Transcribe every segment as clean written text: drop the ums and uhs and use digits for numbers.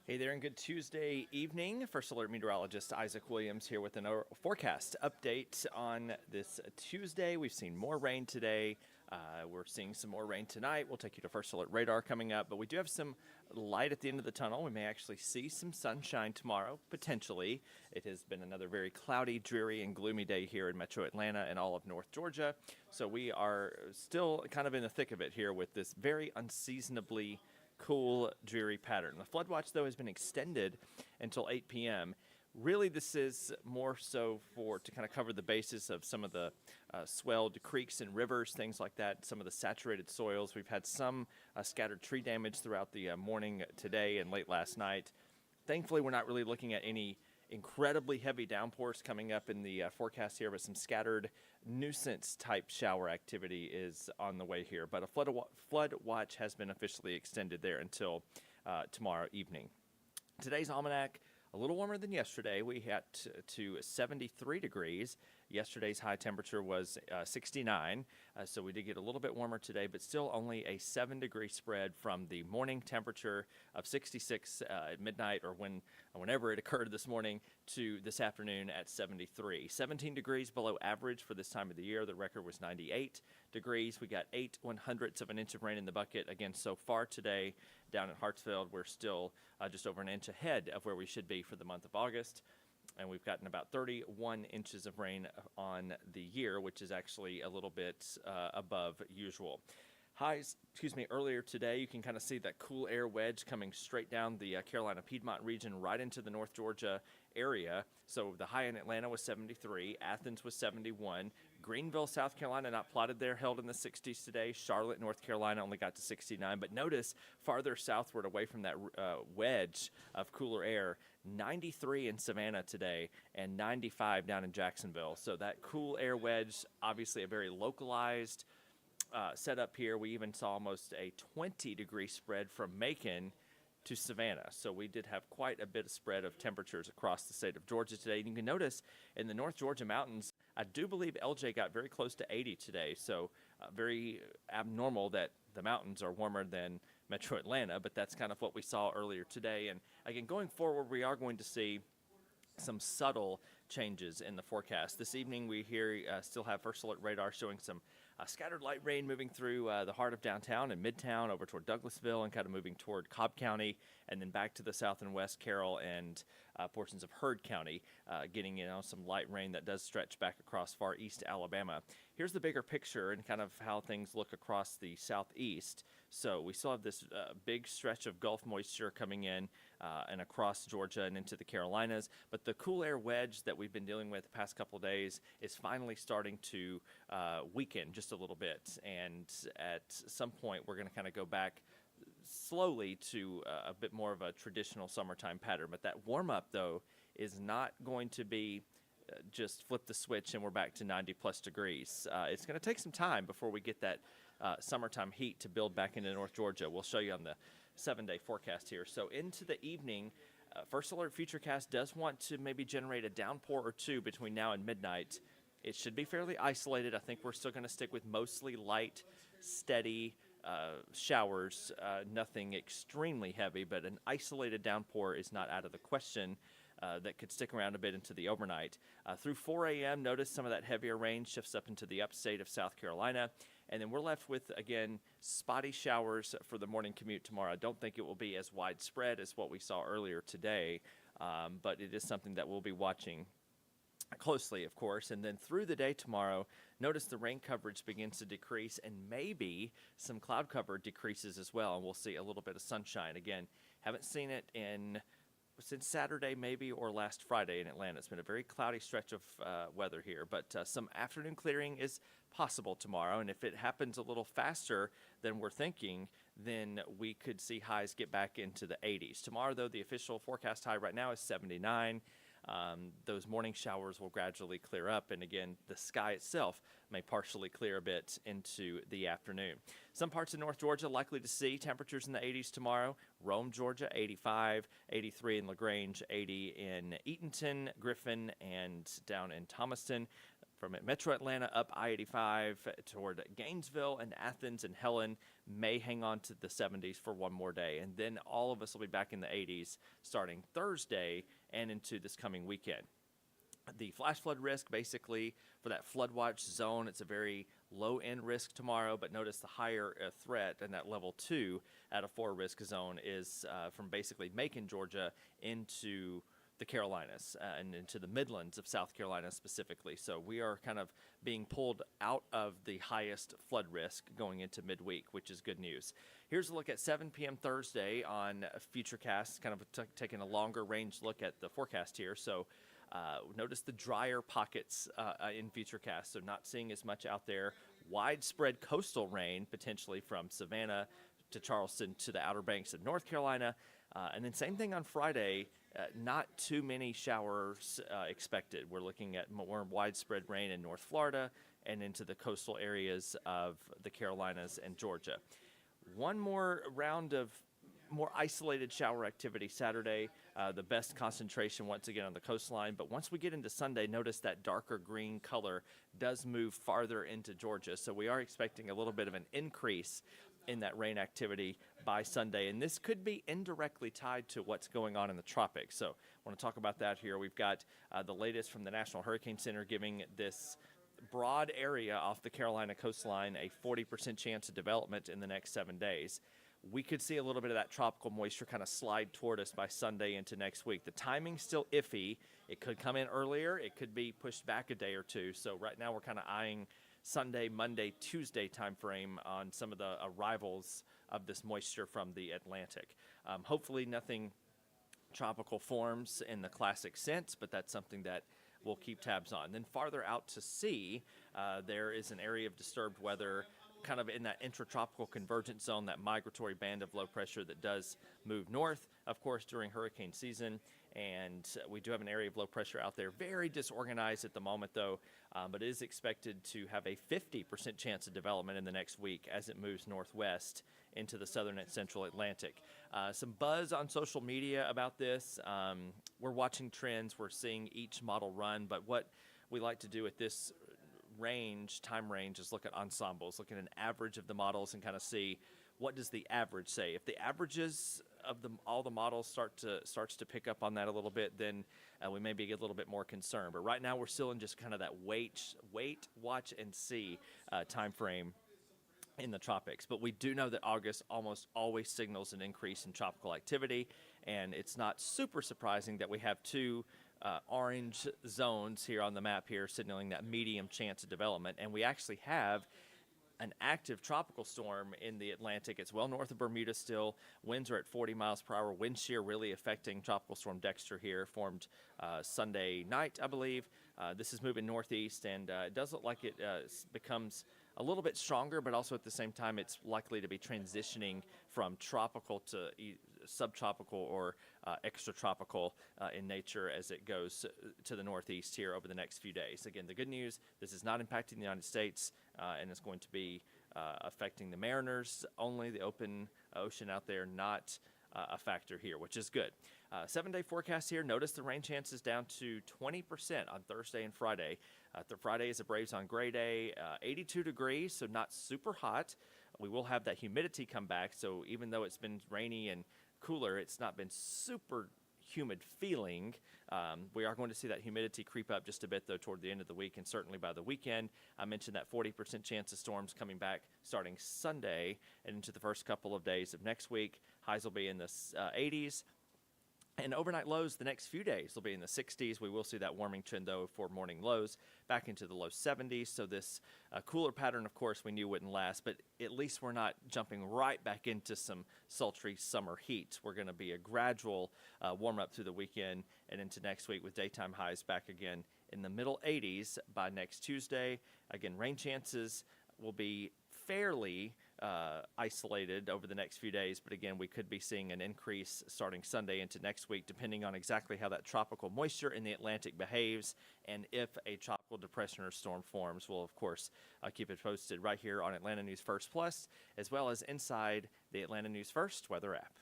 Hey there, and good Tuesday evening. First Alert meteorologist Isaac Williams here with a forecast update on this Tuesday. We've seen more rain today. We're seeing some more rain tonight. We'll take you to First Alert radar coming up, but we do have some light at the end of the tunnel. We may actually see some sunshine tomorrow, potentially. It has been another very cloudy, dreary, and gloomy day here in metro Atlanta and all of North Georgia. So we are still kind of in the thick of it here with this very unseasonably cool, dreary pattern. The flood watch, though, has been extended until 8 p.m. Really, this is more so to kind of cover the basis of some of the swelled creeks and rivers, things like that, some of the saturated soils. We've had some scattered tree damage throughout the morning today and late last night. Thankfully, we're not really looking at any incredibly heavy downpours coming up in the forecast here, but some scattered nuisance type shower activity is on the way here. But a flood watch has been officially extended there until tomorrow evening. Today's almanac, a little warmer than yesterday. We got to 73 degrees. Yesterday's high temperature was 69, so we did get a little bit warmer today, but still only a 7-degree spread from the morning temperature of 66 at midnight or whenever it occurred this morning to this afternoon at 73. 17 degrees below average for this time of the year. The record was 98 degrees. We got 8/100ths of an inch of rain in the bucket. Again, so far today down at Hartsfield, we're still just over an inch ahead of where we should be for the month of August. And we've gotten about 31 inches of rain on the year, which is actually a little bit above usual. Highs, earlier today, you can kind of see that cool air wedge coming straight down the Carolina Piedmont region right into the North Georgia area. So the high in Atlanta was 73, Athens was 71, Greenville, South Carolina, not plotted there, held in the 60s today. Charlotte, North Carolina only got to 69. But notice farther southward away from that wedge of cooler air, 93 in Savannah today and 95 down in Jacksonville. So that cool air wedge, obviously a very localized setup here. We even saw almost a 20-degree spread from Macon to Savannah. So we did have quite a bit of spread of temperatures across the state of Georgia today. And you can notice in the North Georgia mountains, I do believe LJ got very close to 80 today. So very abnormal that the mountains are warmer than metro Atlanta, but that's kind of what we saw earlier today. And again, going forward, we are going to see some subtle changes in the forecast. This evening, we still have First Alert radar showing some scattered light rain moving through the heart of downtown and midtown over toward Douglasville and kind of moving toward Cobb County and then back to the south and west, Carroll and portions of Heard County, getting some light rain that does stretch back across far east Alabama. Here's the bigger picture and kind of how things look across the southeast. So we still have this big stretch of Gulf moisture coming in and across Georgia and into the Carolinas. But the cool air wedge that we've been dealing with the past couple of days is finally starting to weaken just a little bit. And at some point, we're going to kind of go back slowly to a bit more of a traditional summertime pattern. But that warm-up, though, is not going to be just flip the switch and we're back to 90-plus degrees. It's going to take some time before we get that summertime heat to build back into North Georgia. We'll show you on the 7-day forecast here. So into the evening, First Alert Futurecast does want to maybe generate a downpour or two between now and midnight. It should be fairly isolated. I think we're still going to stick with mostly light, steady showers, nothing extremely heavy, but an isolated downpour is not out of the question. That could stick around a bit into the overnight. Through 4 a.m., notice some of that heavier rain shifts up into the upstate of South Carolina. And then we're left with, again, spotty showers for the morning commute tomorrow. I don't think it will be as widespread as what we saw earlier today, but it is something that we'll be watching closely, of course. And then through the day tomorrow, notice the rain coverage begins to decrease and maybe some cloud cover decreases as well. And we'll see a little bit of sunshine. Again, haven't seen it since Saturday maybe or last Friday in Atlanta. It's been a very cloudy stretch of weather here, but some afternoon clearing is possible tomorrow, and if it happens a little faster than we're thinking, then we could see highs get back into the 80s. Tomorrow, though, the official forecast high right now is 79. Those morning showers will gradually clear up, and again, the sky itself may partially clear a bit into the afternoon. Some parts of North Georgia likely to see temperatures in the 80s tomorrow. Rome, Georgia, 85, 83 in LaGrange, 80 in Eatonton, Griffin, and down in Thomaston. From Metro Atlanta up I-85 toward Gainesville and Athens and Helen may hang on to the 70s for one more day. And then all of us will be back in the 80s starting Thursday and into this coming weekend. The flash flood risk, basically, for that flood watch zone, it's a very low-end risk tomorrow, but notice the higher threat in that level 2 out of 4 risk zone is from basically Macon, Georgia, into the Carolinas and into the Midlands of South Carolina specifically. So we are kind of being pulled out of the highest flood risk going into midweek, which is good news. Here's a look at 7 p.m. Thursday on Futurecast, kind of taking a longer range look at the forecast here. So notice the drier pockets in Futurecast, so not seeing as much out there. Widespread coastal rain, potentially from Savannah to Charleston to the Outer Banks of North Carolina. And then same thing on Friday, not too many showers expected. We're looking at more widespread rain in North Florida and into the coastal areas of the Carolinas and Georgia. One more round of more isolated shower activity Saturday, the best concentration once again on the coastline. But once we get into Sunday, notice that darker green color does move farther into Georgia. So we are expecting a little bit of an increase in that rain activity by Sunday. And this could be indirectly tied to what's going on in the tropics. So I want to talk about that here. We've got the latest from the National Hurricane Center giving this broad area off the Carolina coastline a 40% chance of development in the next 7 days. We could see a little bit of that tropical moisture kind of slide toward us by Sunday into next week. The timing's still iffy. It could come in earlier. It could be pushed back a day or two. So right now we're kind of eyeing Sunday, Monday, Tuesday time frame on some of the arrivals of this moisture from the Atlantic. Hopefully nothing tropical forms in the classic sense, but that's something that we'll keep tabs on. Then farther out to sea, there is an area of disturbed weather kind of in that intratropical convergence zone, that migratory band of low pressure that does move north, of course, during hurricane season. And we do have an area of low pressure out there, very disorganized at the moment, though, but is expected to have a 50% chance of development in the next week as it moves northwest into the southern and central Atlantic. Some buzz on social media about this. We're watching trends. We're seeing each model run, but what we like to do at this time range is look at ensembles, look at an average of the models and kind of see what does the average say. If the averages of all the models starts to pick up on that a little bit, then we may be a little bit more concerned. But right now we're still in just kind of that wait, watch, and see time frame in the tropics. But we do know that August almost always signals an increase in tropical activity, and it's not super surprising that we have two orange zones here on the map here signaling that medium chance of development. And we actually have an active tropical storm in the Atlantic. It's well north of Bermuda still. Winds are at 40 miles per hour. Wind shear really affecting Tropical Storm Dexter here, formed Sunday night, I believe. This is moving northeast, and it does look like it becomes a little bit stronger, but also at the same time it's likely to be transitioning from tropical to subtropical or extratropical in nature as it goes to the northeast here over the next few days. Again, the good news, this is not impacting the United States, and it's going to be affecting the mariners only, the open ocean out there, not a factor here, which is good. 7-day forecast here. Notice the rain chances down to 20% on Thursday and Friday. Friday is a Braves on Gray Day, 82 degrees, so not super hot. We will have that humidity come back, so even though it's been rainy and cooler, it's not been super humid feeling. We are going to see that humidity creep up just a bit, though, toward the end of the week and certainly by the weekend. I mentioned that 40% chance of storms coming back starting Sunday and into the first couple of days of next week. Highs will be in the 80s. And overnight lows the next few days will be in the 60s. We will see that warming trend, though, for morning lows back into the low 70s. So this cooler pattern, of course, we knew wouldn't last, but at least we're not jumping right back into some sultry summer heat. We're going to be a gradual warm up through the weekend and into next week with daytime highs back again in the middle 80s by next Tuesday. Again, rain chances will be fairly isolated over the next few days, but again, we could be seeing an increase starting Sunday into next week, depending on exactly how that tropical moisture in the Atlantic behaves and if a tropical depression or storm forms. We'll, of course, keep it posted right here on Atlanta News First Plus, as well as inside the Atlanta News First weather app.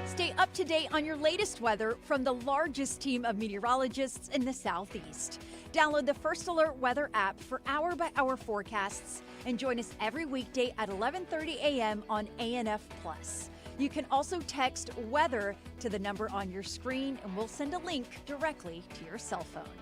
Stay up to date on your latest weather from the largest team of meteorologists in the Southeast. Download the First Alert Weather app for hour-by-hour forecasts and join us every weekday at 11:30 a.m. on ANF+. You can also text WEATHER to the number on your screen, and we'll send a link directly to your cell phone.